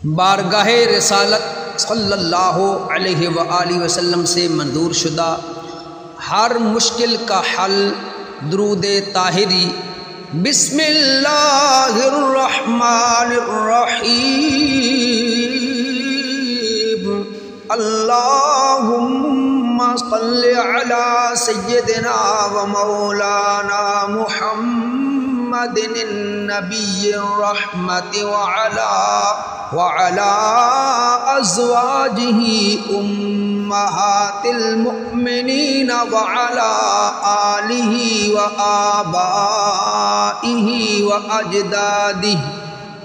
بارگاہ رسالت صلی اللہ علیہ وآلہ وسلم سے منظور شدہ ہر مشکل کا حل درود طاہری بسم اللہ الرحمن الرحیم اللہم صلی علی سیدنا و مولانا محمد النبی الرحمت وعلى أزواجه أمهات المؤمنين وعلى آله وآبائه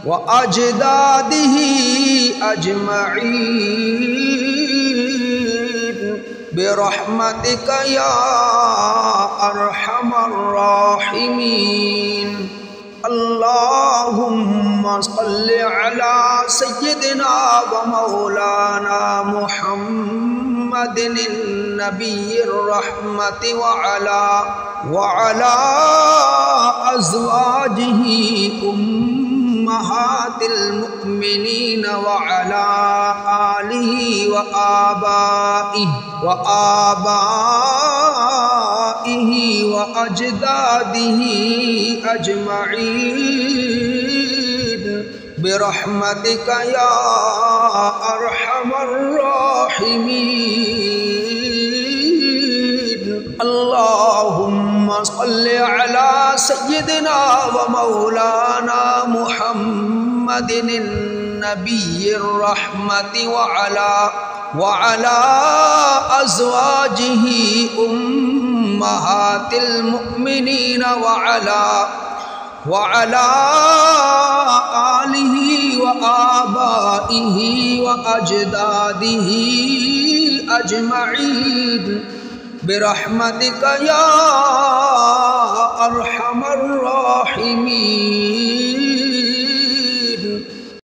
وأجداده أجمعين برحمتك يا أرحم الراحمين اللهم صل على سيدنا ومولانا محمد النبي الرحمة وعلى أزواجه أمهات المؤمنين وعلى آله وآبائه وأجداده أجمعين برحمتك يا أرحم الراحمين اللهم صل على سيدنا ومولانا محمد النبي الرحمة وعلى أزواجه أمهات المؤمنين وعلى آله وآبائه وأجداده أجمعين برحمتك يا أرحم الراحمين